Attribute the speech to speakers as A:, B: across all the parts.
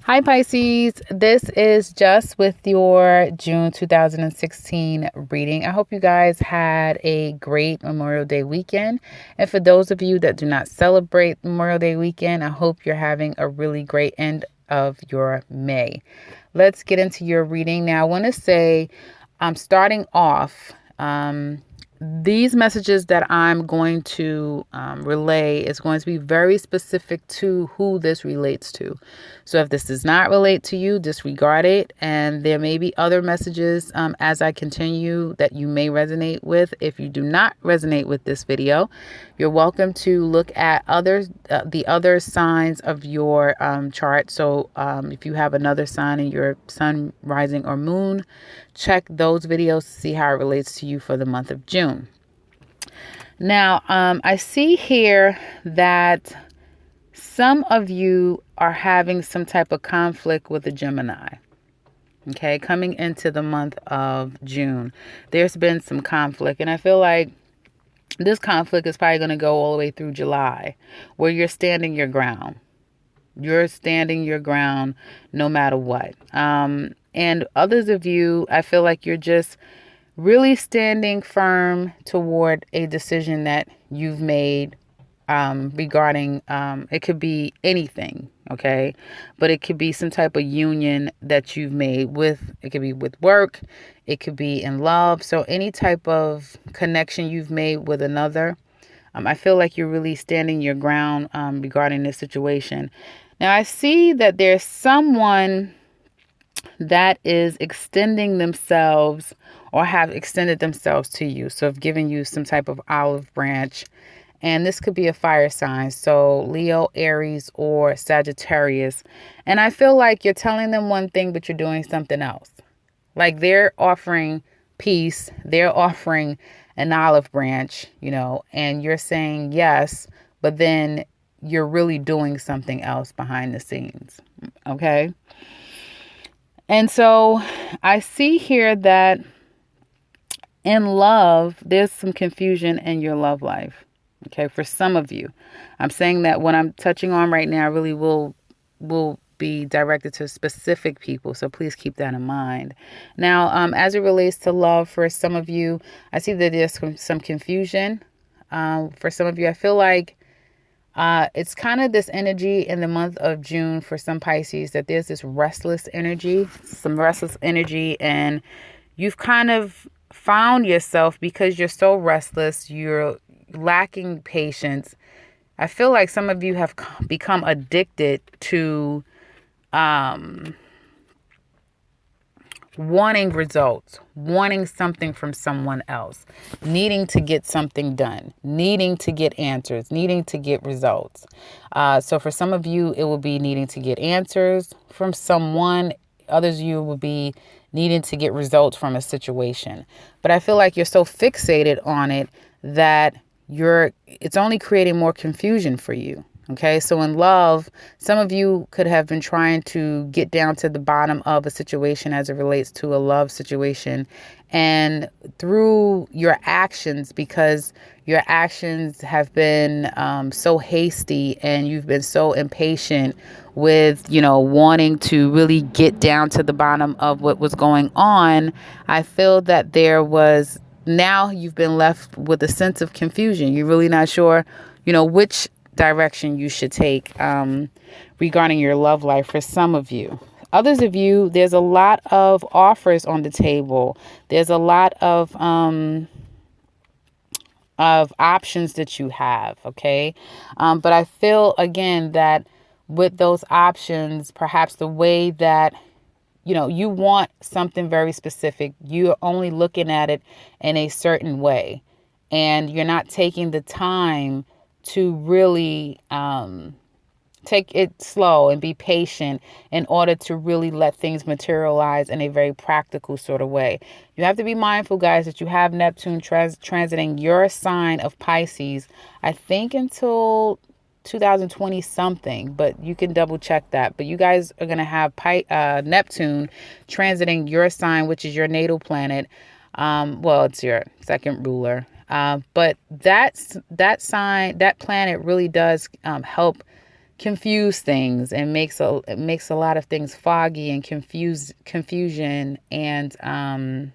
A: Hi Pisces, this is just with your June 2016 reading. I hope you guys had a great Memorial Day weekend. And for those of you that do not celebrate Memorial Day weekend, I hope you're having a really great end of your May. Let's get into your reading. Now, I want to say I'm starting off. These messages that I'm going to relay is going to be very specific to who this relates to. So if this does not relate to you, disregard it. And there may be other messages as I continue that you may resonate with. If you do not resonate with this video, you're welcome to look at the other signs of your chart. So if you have another sign in your sun, rising, or moon, check those videos to see how it relates to you for the month of June. Now, I see here that some of you are having some type of conflict with a Gemini. Okay, coming into the month of June, there's been some conflict, and I feel like this conflict is probably going to go all the way through July, where you're standing your ground. You're standing your ground no matter what. And others of you, I feel like you're just really standing firm toward a decision that you've made regarding, it could be anything, okay? But it could be some type of union that you've made with, it could be with work, it could be in love. So any type of connection you've made with another, I feel like you're really standing your ground regarding this situation. Now, I see that there's someone that is extending themselves or have extended themselves to you. So have given you some type of olive branch. And this could be a fire sign. So Leo, Aries, or Sagittarius. And I feel like you're telling them one thing, but you're doing something else. Like they're offering peace. They're offering an olive branch, and you're saying yes, but then you're really doing something else behind the scenes. Okay. And so I see here that in love, there's some confusion in your love life. Okay, for some of you. I'm saying that what I'm touching on right now really will be directed to specific people. So please keep that in mind. Now, as it relates to love, for some of you, I see that there's some confusion. For some of you, I feel like it's kind of this energy in the month of June for some Pisces that there's this restless energy, and you've kind of found yourself, because you're so restless, you're lacking patience. I feel like some of you have become addicted to wanting results, wanting something from someone else, needing to get something done, needing to get answers, needing to get results. So for some of you, it will be needing to get answers from someone. Others of you will be needing to get results from a situation. But I feel like you're so fixated on it that it's only creating more confusion for you. Okay, so in love, some of you could have been trying to get down to the bottom of a situation as it relates to a love situation. And through your actions, because your actions have been so hasty and you've been so impatient with, wanting to really get down to the bottom of what was going on, I feel that now you've been left with a sense of confusion. You're really not sure, which direction you should take regarding your love life for some of you. Others of you, there's a lot of offers on the table. There's a lot of options that you have, okay? But I feel, again, that with those options, perhaps the way that you want something very specific, you're only looking at it in a certain way, and you're not taking the time to really take it slow and be patient in order to really let things materialize in a very practical sort of way. You have to be mindful, guys, that you have Neptune transiting your sign of Pisces, I think until 2020 something, but you can double check that. But you guys are going to have Neptune transiting your sign, which is your natal planet. It's your second ruler. But that sign, that planet really does help confuse things and it makes a lot of things foggy and confusion, and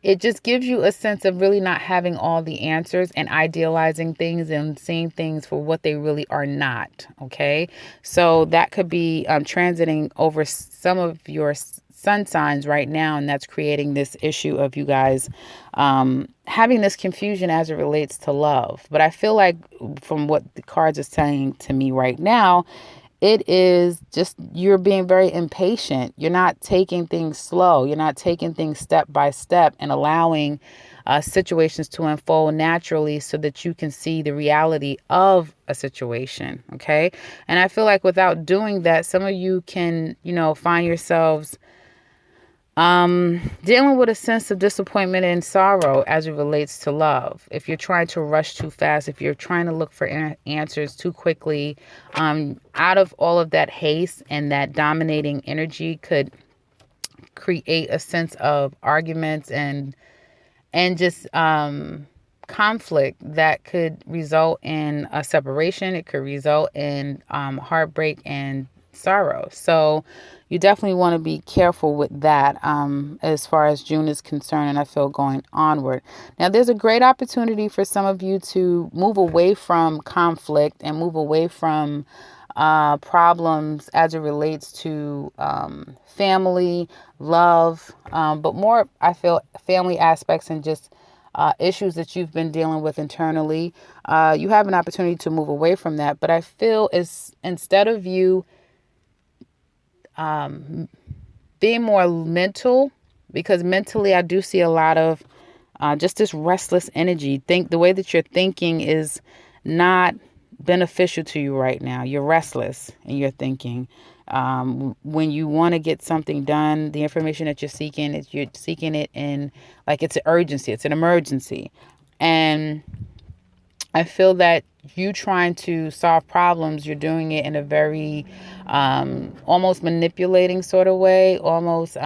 A: it just gives you a sense of really not having all the answers and idealizing things and seeing things for what they really are not. Okay. So that could be transiting over some of your sun signs right now. And that's creating this issue of you guys having this confusion as it relates to love. But I feel like from what the cards are saying to me right now, it is just you're being very impatient. You're not taking things slow. You're not taking things step by step and allowing situations to unfold naturally so that you can see the reality of a situation. Okay. And I feel like without doing that, some of you can, find yourselves dealing with a sense of disappointment and sorrow as it relates to love. If you're trying to rush too fast, if you're trying to look for answers too quickly, out of all of that haste and that dominating energy could create a sense of arguments and just conflict that could result in a separation. It could result in heartbreak and sorrow. So you definitely want to be careful with that as far as June is concerned, and I feel going onward. Now, there's a great opportunity for some of you to move away from conflict and move away from problems as it relates to family, love, but more, I feel, family aspects and just issues that you've been dealing with internally. You have an opportunity to move away from that, but I feel is instead of you being more mental, because mentally I do see a lot of just this restless energy. The way that you're thinking is not beneficial to you right now. You're restless in your thinking. When you want to get something done, the information that you're seeking it in like it's an urgency, it's an emergency. And I feel that you trying to solve problems, you're doing it in a very almost manipulating sort of way, almost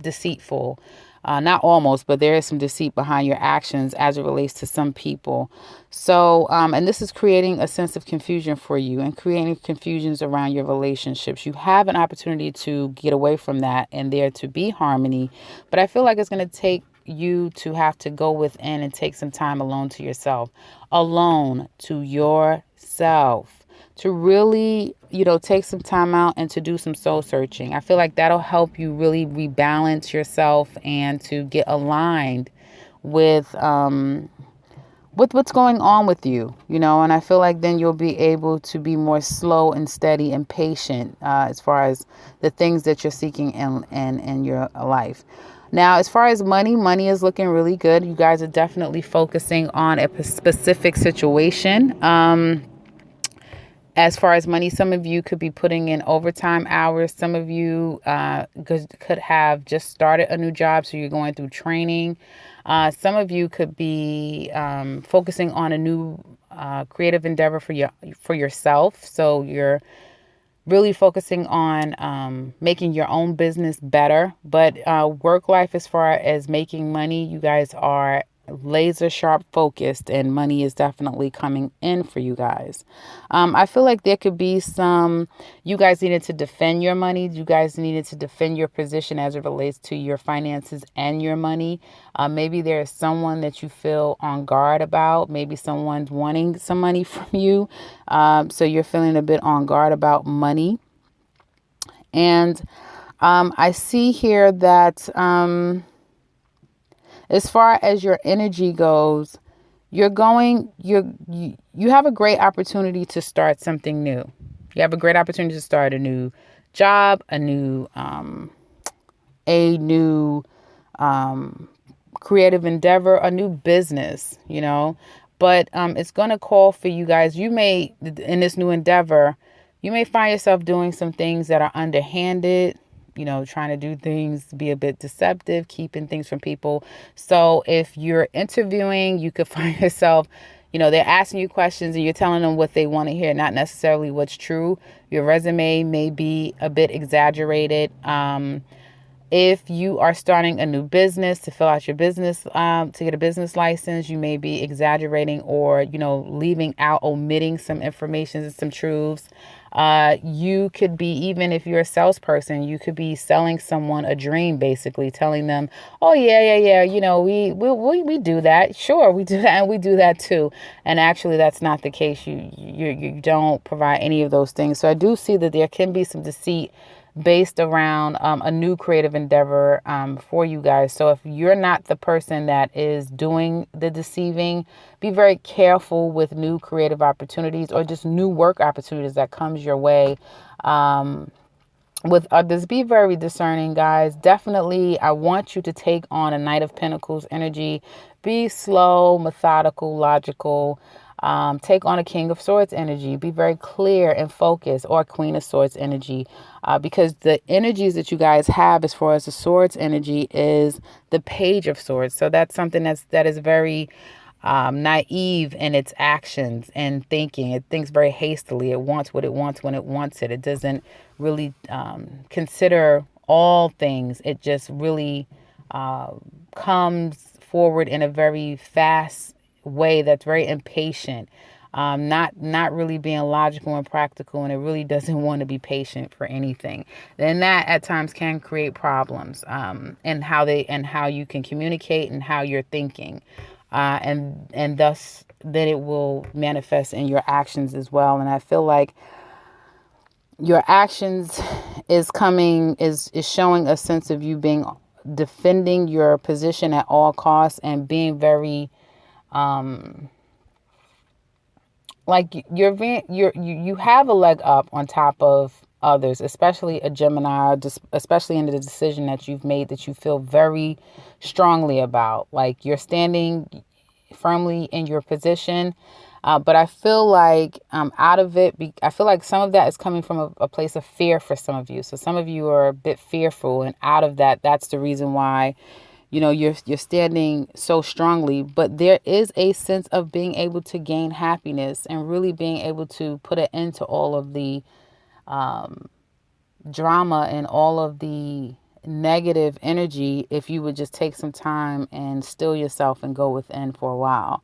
A: deceitful. Not almost, but there is some deceit behind your actions as it relates to some people. So, and this is creating a sense of confusion for you and creating confusions around your relationships. You have an opportunity to get away from that and there to be harmony. But I feel like it's going to take you to have to go within and take some time alone to yourself, to really, take some time out and to do some soul searching. I feel like that'll help you really rebalance yourself and to get aligned with what's going on with you, and I feel like then you'll be able to be more slow and steady and patient as far as the things that you're seeking in your life. Now, as far as money is looking really good. You guys are definitely focusing on a specific situation. As far as money, some of you could be putting in overtime hours. Some of you could have just started a new job, so you're going through training. Some of you could be focusing on a new creative endeavor for yourself. So you're really focusing on making your own business better. But work life, as far as making money, you guys are laser sharp focused, and money is definitely coming in for you guys. I feel like there could be you guys needed to defend your money. You guys needed to defend your position as it relates to your finances and your money. Maybe there is someone that you feel on guard about. Maybe someone's wanting some money from you. So you're feeling a bit on guard about money. And I see here that as far as your energy goes, you have a great opportunity to start something new. You have a great opportunity to start a new job, a new creative endeavor, a new business, but it's going to call for you guys. You may, in this new endeavor, you may find yourself doing some things that are underhanded, trying to do things, be a bit deceptive, keeping things from people. So if you're interviewing, you could find yourself, they're asking you questions and you're telling them what they want to hear, not necessarily what's true. Your resume may be a bit exaggerated. If you are starting a new business, to fill out your business, to get a business license, you may be exaggerating or, leaving out, omitting some information and some truths. You could be, even if you're a salesperson, you could be selling someone a dream, basically telling them, oh, yeah. We do that. Sure, we do that. And we do that too. And actually, that's not the case. You don't provide any of those things. So I do see that there can be some deceit based around a new creative endeavor for you guys. So if you're not the person that is doing the deceiving, be very careful with new creative opportunities or just new work opportunities that comes your way. With others, be very discerning, guys. Definitely, I want you to take on a Knight of Pentacles energy. Be slow, methodical, logical. Take on a King of Swords energy. Be very clear and focused, or Queen of Swords energy, because the energies that you guys have as far as the Swords energy is the Page of Swords. So that's something that is very naive in its actions and thinking. It thinks very hastily. It wants what it wants when it wants it. It doesn't really consider all things. It just really comes forward in a very fast way that's very impatient. Not really being logical and practical, and it really doesn't want to be patient for anything. Then that at times can create problems, and how you can communicate and how you're thinking, and thus then it will manifest in your actions as well. And I feel like your actions is showing a sense of you being defending your position at all costs and being very like you have a leg up on top of others, especially a Gemini, especially in the decision that you've made that you feel very strongly about. Like you're standing firmly in your position. But I feel like out of it, I feel like some of that is coming from a place of fear for some of you. So some of you are a bit fearful, and out of that, that's the reason why you're standing so strongly. But there is a sense of being able to gain happiness and really being able to put an end to all of the drama and all of the negative energy if you would just take some time and still yourself and go within for a while.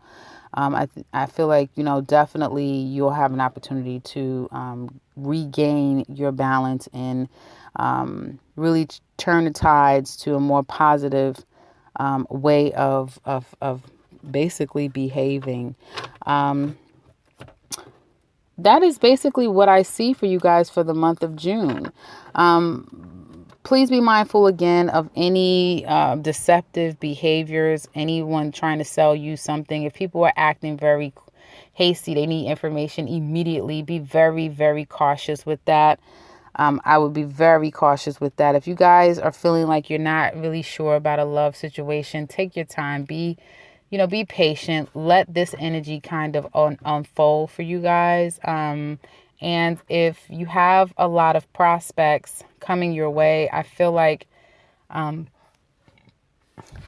A: I feel like, definitely you'll have an opportunity to regain your balance and really turn the tides to a more positive way of basically behaving. That is basically what I see for you guys for the month of June. Please be mindful again of any deceptive behaviors, anyone trying to sell you something. If people are acting very hasty, they need information immediately. Be very, very cautious with that. I would be very cautious with that. If you guys are feeling like you're not really sure about a love situation, take your time. Be patient. Let this energy kind of unfold for you guys. And if you have a lot of prospects coming your way, I feel like,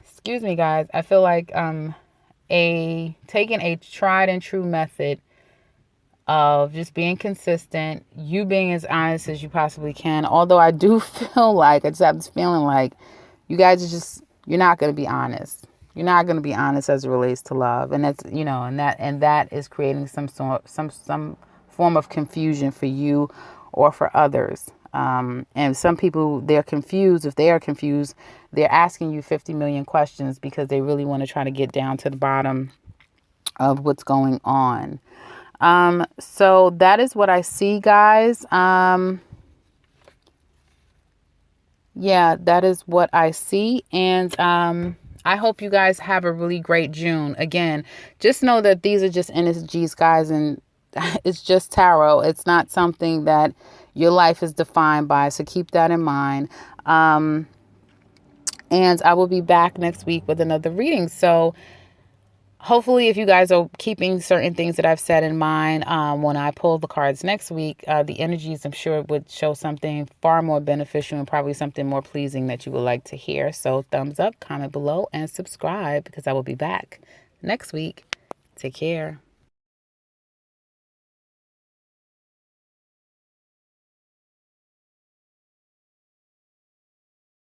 A: excuse me, guys, I feel like taking a tried and true method of just being consistent, you being as honest as you possibly can. Although I do feel like, I just have this feeling like you guys you're not going to be honest. You're not going to be honest as it relates to love. And that's, and that is creating some form of confusion for you or for others. And some people, they're confused. If they are confused, they're asking you 50 million questions because they really want to try to get down to the bottom of what's going on. So that is what I see, guys. Yeah, that is what I see. And I hope you guys have a really great June. Again, just know that these are just energies, guys, and it's just tarot. It's not something that your life is defined by. So keep that in mind. And I will be back next week with another reading. So hopefully, if you guys are keeping certain things that I've said in mind, when I pull the cards next week, the energies, I'm sure, would show something far more beneficial and probably something more pleasing that you would like to hear. So thumbs up, comment below, and subscribe because I will be back next week. Take care.